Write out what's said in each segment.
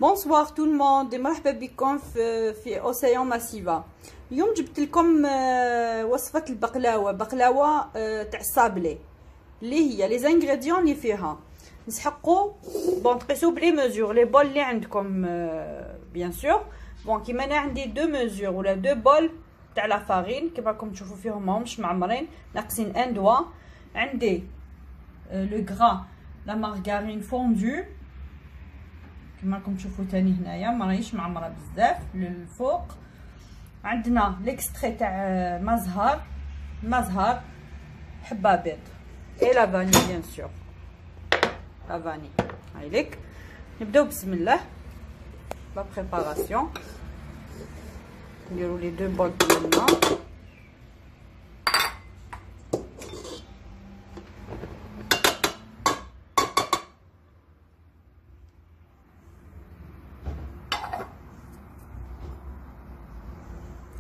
بونسوار تو الموند، مرحبا بكم في اوسيون ماسيفا. اليوم جبت لكم وصفه البقلاوه، بقلاوه تاع الصابلي اللي هي لي زانغريديون اللي فيها. نسحقوا بون تقيسوا بلي ميزور لي بول اللي عندكم بيان سور. بون كيما انا عندي دو ميزور ولا دو بول تاع لا فارين كيما راكم تشوفوا فيهم ماهمش معمرين، ناقصين ان دوا. عندي لو غرا لا مارغارين فوندو كما راكم تشوفوا تاني هنايا ماهيش معمره بزاف للفوق. عندنا ليكستري تاع مزهر حبه بيض اي لا فاني بيان سور، لا فاني. هايليك نبداو بسم الله لا بريباراسيون. نديرو لي دو بول ديالنا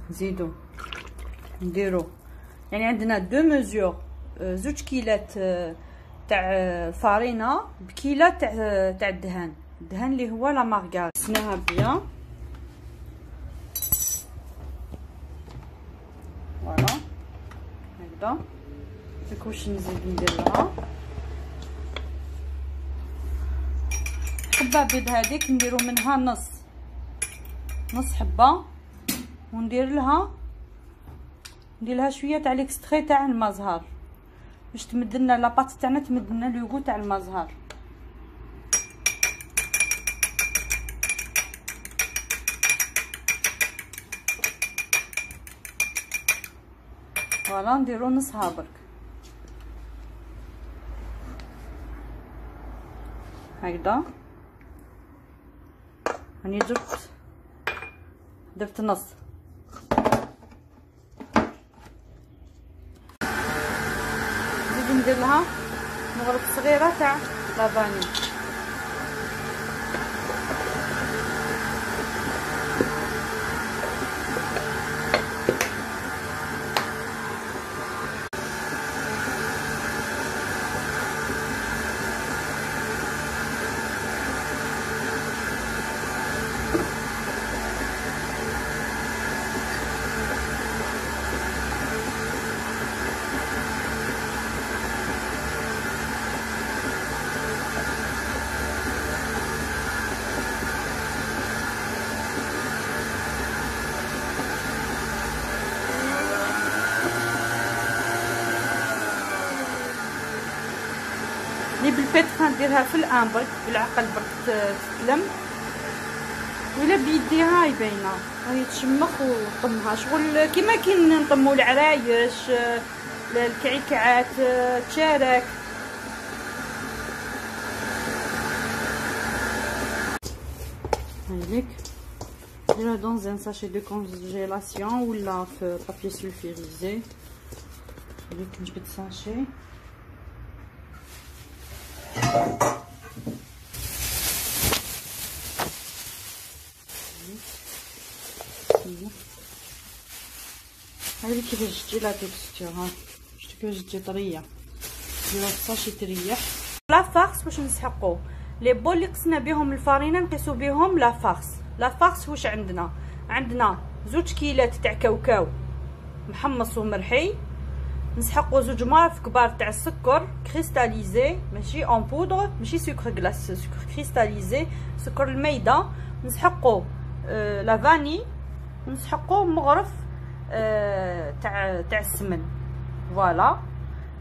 نزيدو نديرو يعني عندنا دو ميزور، زوج كيلات تاع الفارينه بكيله تاع الدهان اللي هو لا مارغار. قسناها بيان فوالا هكذا. داك واش نزيد ندير لها حبه بيض، هذيك نديرو منها نص حبه، وندير لها شويه تاع ليكستري تاع المزهر باش تمدلنا لاباط تاعنا، تمدلنا لوغو تاع المزهر. فوالا نديرو نصها برك هكذا. راني درت نص. ندير لها مغرف صغيره تاع لافاني. لي بالبيتخ نديرها في الان برك بالعقل برك تتلم، ولا بيديها هاي باينه هاي تشمخ وطمها شغل كيما كي نطمو العرايش الكعكعات تشارك. هايليك نديرها دون ان ساشي دو كونجيلاسيون ولا في بابي سولفيريزي. هايليك نجبد ساشي هاي كيفاش تجي لا تكستور. ها شفتوا كيفاش تجي طريه، نديرو الساشي تريح. لا فارس واش نسحقو لي بول اللي قسنا بهم الفارينه نقيسو بهم لا فارس واش عندنا زوج كيلات تاع كاوكاو محمص ومرحي. نسحقو زوج مارف كبار تاع السكر كريستاليزي، ماشي اون بودر، ماشي سكر غلاس، سكر كريستاليزي، سكر الميده. نسحقو لا فاني، نسحقو مغرف تاع السمن. فوالا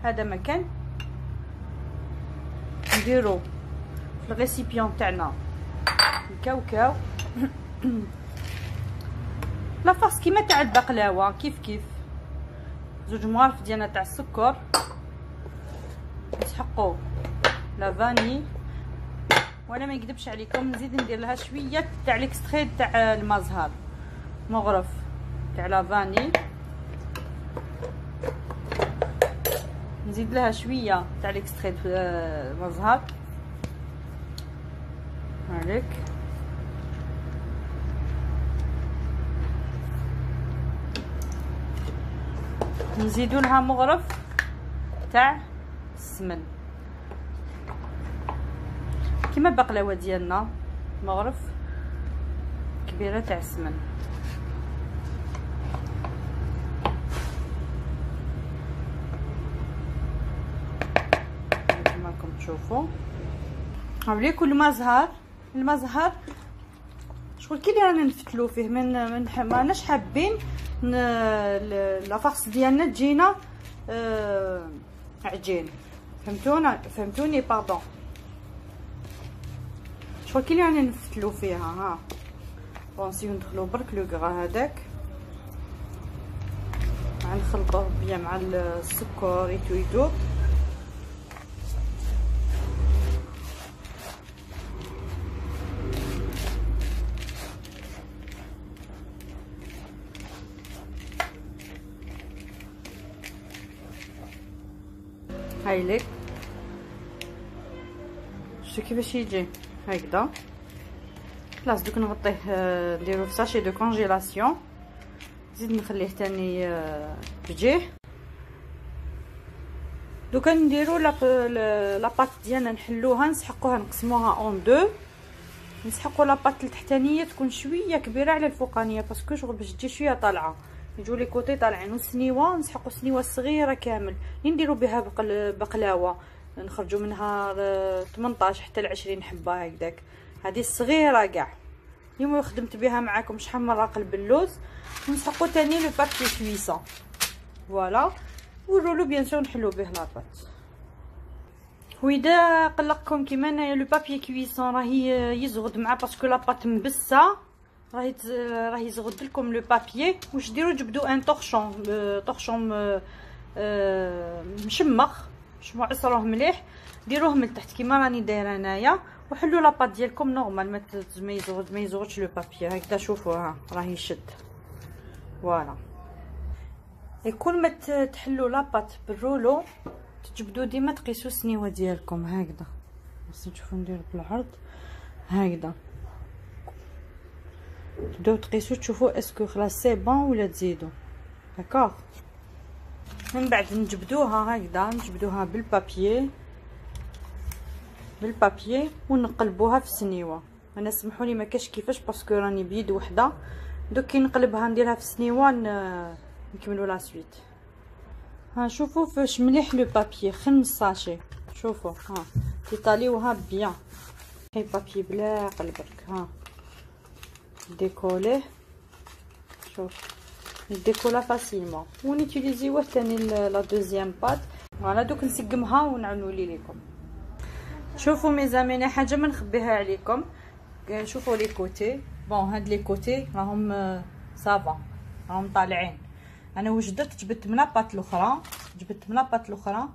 هذا مكان نديرو في الريسيبيون تاعنا الكاوكاو لا فاس كيما تاع البقلاوه كيف زوج مغارف ديالنا تاع السكر. نسحقو لا فاني، وانا ما نكذبش عليكم نزيد ندير لها شويه تاع ليكستري تاع المزهر، مغرف تاع لا فاني، نزيد لها شويه تاع ليكستري المزهر. هاك نزيدو لها مغرف تاع السمن كيما البقلاوه ديالنا، مغرف كبيره تاع السمن. كما راكم تشوفوا هاوليك. المزهر شغل كي اللي رانا نفتلو فيه ماناش حابين لافارس ديالنا تجينا عجين. فهمتوني باردون. شغل كي اللي رانا نفتلو فيها. ها بون نسيو ندخلو برك لو غرا هذاك، نخلطوه بيان مع السكر يتويدو. هايليك شتو كيفاش يجي هكذا. خلاص دوك نغطيه نديرو في ساشي دو كونجيلاسيون. نزيد نخليه تاني بجيه. دوكا نديرو لاباط ديالنا نحلوها، نسحقوها نقسموها اون دو. نسحقو لاباط التحتانيه تكون شويه كبيره على الفوقانيه باسكو شغل باش تجي شويه طالعه، يجو لي كوتي طالعين. والسنيوه نسحقو سنيوه صغيره كامل اللي نديرو بها بقلاوه نخرجوا منها 18 حتى 20 حبه هكذاك. هذه الصغيره كاع اليوم خدمت بها معاكم شحال مره قلب اللوز. ونسحقو تاني لو بابي كويسون فوالا. والرولو بيان سور نحلو به لاباط. وإذا قلقكم كيما انايا لو بابي كويسون راهي يزغد معاه باسكو لاباط مبسه، راهي يزغد لكم لو بابي. واش ديروا جبدوا ان طرشون مشمخ، عصروه مليح، ديروه من تحت كيما راني دايره انايا، وحلوا لاباط ديالكم نورمال ما يزغدش لو بابي هكذا. شوفوا ها راه يشد فوالا. كل ما تحلوا لاباط بالرولو تجبدوا ديما تقيسوا السنيوه ديالكم هكذا. بس نشوفوا ندير بالعرض هكذا، تبداو تقيسوا تشوفوا اسكو خلاص سي بون ولا تزيدوا داكوغ. من بعد نجبدوها هكذا، نجبدوها بالبابيي ونقلبوها في السنيوه. انا سمحوا لي ما كاش كيفاش باسكو راني بيد وحده. دوك كي نقلبها نديرها في السنيوه نكملوا لا سويت. ها شوفوا فاش مليح لو بابيي خمس ساشي. شوفوا ها تيطاليوها بيان. هاي بابيي بلا قلبك. ها ديكوليه شوف نديكولا فاسيلمون. ونيتيليزيوه ثاني لا دوزيام بات فوالا. دوك نسقمها ونعلولي لكم. شوفوا ميزامي انا حاجه ما نخبيها عليكم. شوفوا لي كوتي بون هاد لي كوتي راهم صافا راهم طالعين. انا واش درت جبت من لاباط الاخرى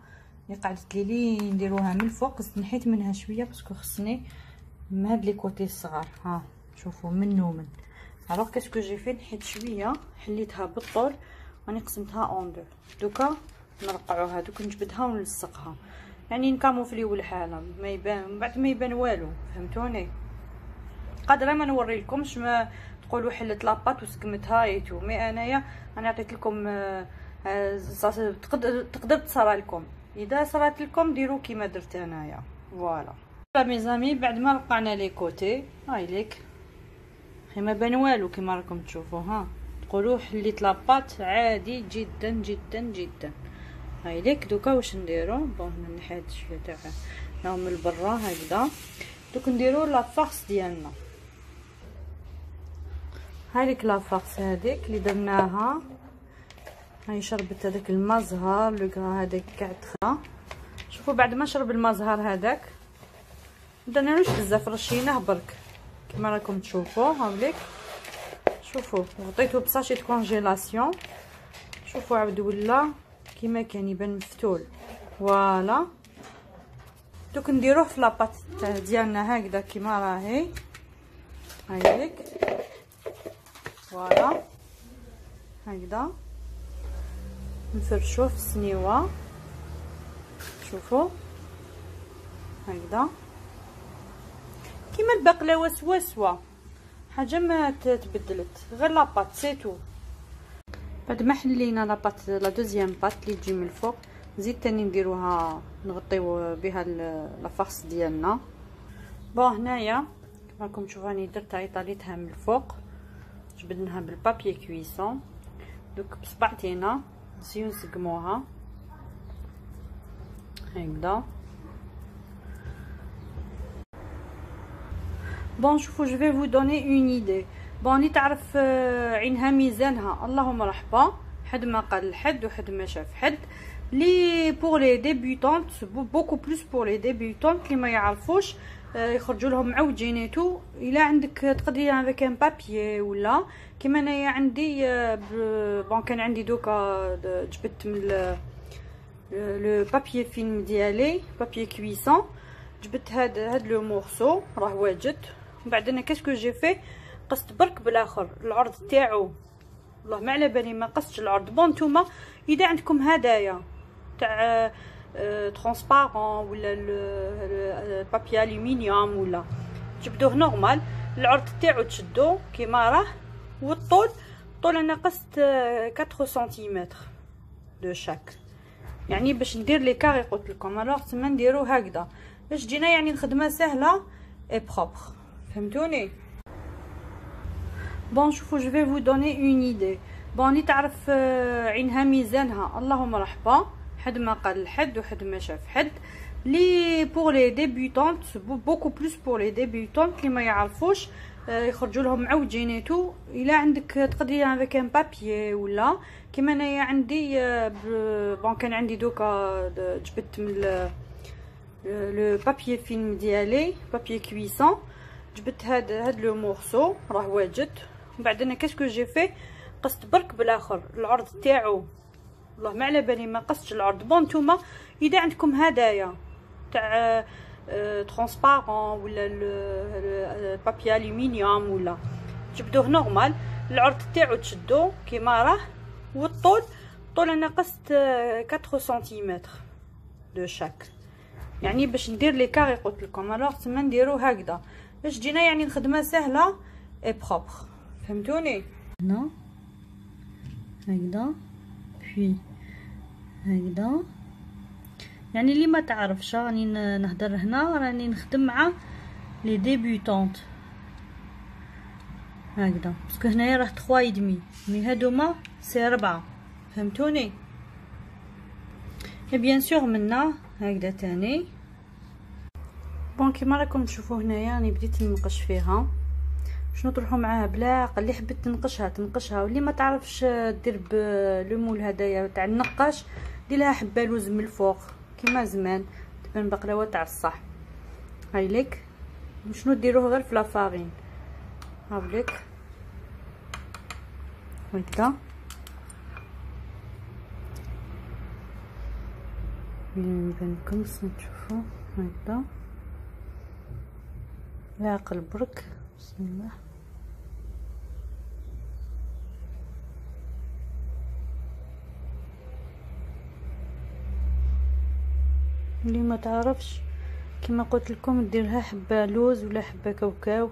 اللي قعدت لي نديروها من الفوق، نحيت منها شويه باسكو خصني من هاد لي كوتي الصغار. ها شوفوا من الوغ كاسكو جي في نحيت شويه حليتها بالطول راني قسمتها اون دو. دوكا نرقعوها دوك نجبدها ونلصقها يعني نكاموفليو الحاله ما يبان من بعد ما يبان والو. فهمتوني؟ قادره ما نوري لكمش ما تقولوا حلت لاباط وسكمتها ايتو. مي انايا انا عطيت لكم تقدر تصرى لكم. اذا صرات لكم ديروا كيما درت انايا فوالا. ميزامي بعد ما رقعنا لي كوتي هاي ليك ما بان والو كيما راكم تشوفوا. ها تقولوا حليت لاباط عادي جدا جدا جدا. هاي ليك دوكا واش نديرو بون نحيد شويه تاع من البرا هكذا. دوك نديرو لافارس ديالنا. هاي ليك لافارس هذيك اللي درناها. هاي شربت هذاك المزهر لو غرا هذاك كاع دخل. شوفوا بعد ما شرب المزهر هذاك مدرنالوش بزاف، رشيناه برك كما راكم تشوفوا. هاوليك شوفوا غطيته بساشي كونجيلاسيون. شوفوا عبد ولا كيما كان يبان مفتول فوالا. دوك نديروه في لاباط ديالنا هكذا كيما راهي هايليك فوالا هكذا. نفرشوه في السنيوه شوفوا هكذا كيما البقلاوه سوا حاجه ما تبدلت غير لاباط سيتو. بعد ما حلينا لاباط لا دوزيام بات اللي تجي من الفوق نزيد تاني نديروها نغطيو بها لافارس ديالنا. بون هنايا كما راكم تشوفوا راني درتها طاليتها من الفوق جبدناها بالبابي كويسون. دوك بصبعتينا نسيو نسقموها هكذا. بون شوفوا جو في فو دوني اون ايدي. بون اللي تعرف عينها ميزانها اللهم مرحبا، حد ما قال لحد وحد ما شاف حد. لي بور لي ديبيوتونت بوكو بلوس بور لي ديبيوتونت اللي ما يعرفوش يخرجوا لهم معوجينيتو. الا عندك تقدري افيك ان بابي ولا كيما انايا عندي بون كان عندي دوكا جبت من لو بابي فيلم ديالي بابي كويسون. جبت هاد لو مورسو راه واجد. ومن بعد انا كاسكو جي في قصت برك بالاخر العرض تاعو والله ما على بالي ما قصتش العرض. بون نتوما اذا عندكم هدايا تاع ترونسبارون ولا البابي الومنيوم ولا تجبدوه نورمال العرض تاعو تشدوه كيما راه. والطول انا قصت 4 سنتيمتر دو شاك، يعني باش ندير لي كاري قلت لكم. الوغ تما نديرو هكذا باش تجينا يعني الخدمه سهله اي بروبر، فهمتوني. بون شوفوا جو في فو دوني اون ايدي. بون اللي تعرف عينها ميزانها اللهم مرحبا، حد ما قال لحد وحد ما شاف حد. لي بور لي ديبيوتونت بوكو بلوس بور لي ديبيوتونت اللي ما يعرفوش يخرجوا لهم معوجينيتو. الا عندك تقدري افيك ان بابي ولا كيما انايا عندي بون كان عندي دوكا جبت من لو بابي فيلم ديالي بابي كويسون. جبت هاد لو مورسو راه واجد. ومن بعد انا كاسكو جي في قصت برك بالاخر العرض تاعو والله ما على بالي ما قصتش العرض. بون نتوما اذا عندكم هدايا تاع ترونسبارون ولا البابي الومنيوم ولا تجبدوه نورمال العرض تاعو تشدوه كيما راه. والطول انا قصت 4 سنتيمتر دو شاك، يعني باش ندير لي كاري قلت لكم. الوغ تما نديرو هكذا باش تجينا يعني الخدمه سهله اي بروبر، فهمتوني. هنا هكذا بي هكذا. يعني اللي ما تعرفش راني نهضر هنا راني نخدم مع لي ديبيوتونت هكذا باسكو هنايا راه 3.5 مي هادوما سي 4، فهمتوني. بيان سور منا هكذا تاني. بون كيما راكم تشوفوا هنايا راني بديت ننقش فيها شنو تروحوا معاها بلا عقل. اللي حبت تنقشها واللي ما تعرفش دير بلومول هدايا تاع النقاش دير لها حبه لوز من الفوق كيما زمان تبان بقلاوه تاع الصح. هايليك شنو ديروه غير في لافارين هاوليك هكذا يبان لكم تشوفوا هكذا. لا عقل برك بسم الله. اللي ما تعرفش كما قلت لكم ديرها حبه لوز ولا حبه كاوكاو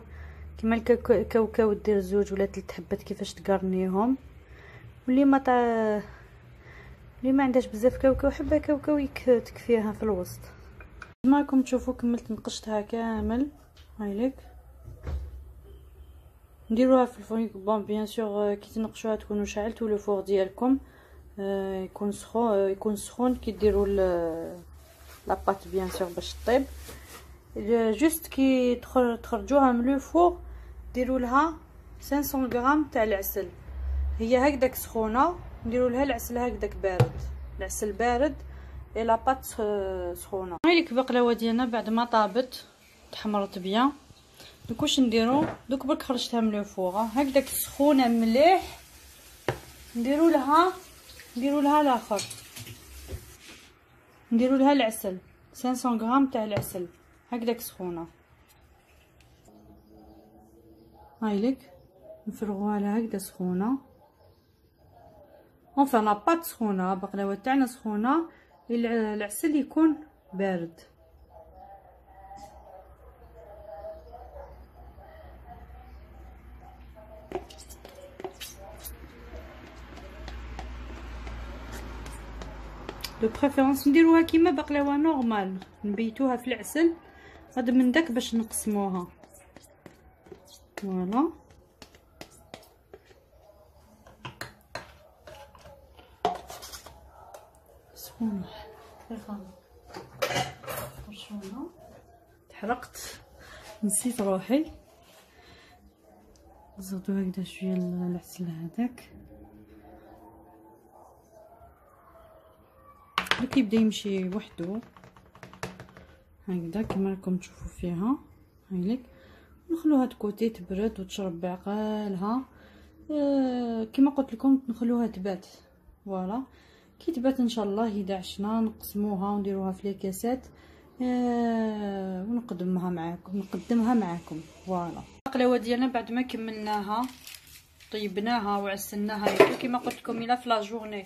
كما الكاوكاو دير 2 ولا 3 حبات كيفاش تقرنيهم. واللي اللي ما عندهاش بزاف كاوكاو حبه كاوكاو تكفيها في الوسط. كما راكم تشوفوا كملت نقشتها كامل. هايليك نديروها في الفرن. بون بيان سور كي تنقشوها تكونوا شعلتوا لو فور ديالكم يكون سخون كي ديروا لاباط بيان سور باش طيب. جوست كي تخرجوها من لو فور ديروا لها 500 غرام تاع العسل. هي هكذاك سخونه نديروا لها العسل هكذاك بارد، العسل بارد اي لاباط سخونه. هايليك البقلاوه ديالنا بعد ما طابت تحمرت بيان. دوك واش نديرو دوك برك خرجتها من لو فور هكذاك سخونه مليح. نديروا لها الاخر نديروا لها العسل 500 غرام تاع العسل هكذاك سخونه. هايليك نفرغوها لها هكذا سخونه. اونفا لاباط سخونه بقلاوه تاعنا سخونه العسل يكون بارد. دو بريفيرونس نديروها كيما بقلاوه نورمال نبيتوها في العسل غد من داك باش نقسموها. فوالا تحرقت، نسيت روحي. نزيدو هكذا شويه العسل هذاك كيبدا يمشي وحده هكذا كما راكم تشوفوا فيها. هايليك نخلوها تكوتي تبرد وتشرب بعقالها. كما قلت لكم نخلوها تبات. فوالا كي تبات ان شاء الله اذا عشنا نقسموها ونديروها في ليكاسات ونقدمها معاكم. فوالا البقلاوه ديالنا بعد ما كملناها طيبناها وعسلناها كما قلت لكم الا في لا جورني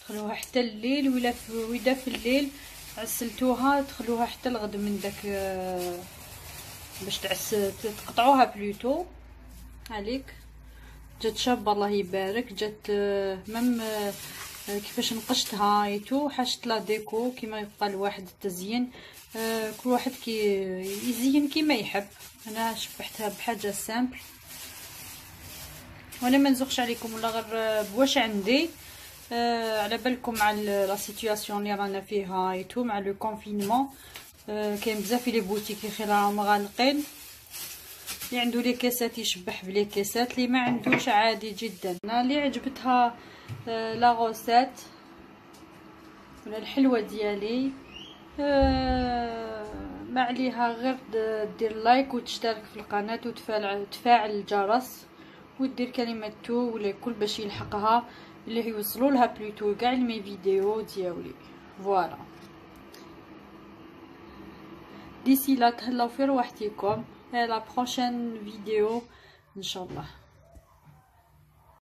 تخلوها حتى الليل، وإذا في الليل عسلتوها تخلوها حتى الغد من داك باش تقطعوها بلوتو. عليك جات شابه الله يبارك، جات ميم كيفاش نقشتها ايتو حاشت لا ديكو كيما يبقى الواحد التزيين. كل واحد كي يزين كيما يحب. انا شبحتها بحاجه سامبل وانا ما نزغش عليكم ولا غير بواش عندي. على بالكم مع لا سيتوياسيون اللي رانا فيها ايتو مع لو كونفينمون. كاين بزاف لي بوتيك يخي راهم غالقين. اللي عنده لي كاسات يشبح بلي كاسات، اللي ما عندوش عادي جدا. انا اللي عجبتها لا غوسات ولا الحلوه ديالي ما عليها غير دير لايك وتشترك في القناه وتفعل الجرس ودير كلمه تو ولا كل باش يلحقها اللي يوصلوا لها بلوتو كاع مي فيديو ديالي. فوالا ديسي لا تهلاو في رواحتكم. لا بروشين فيديو ان شاء الله.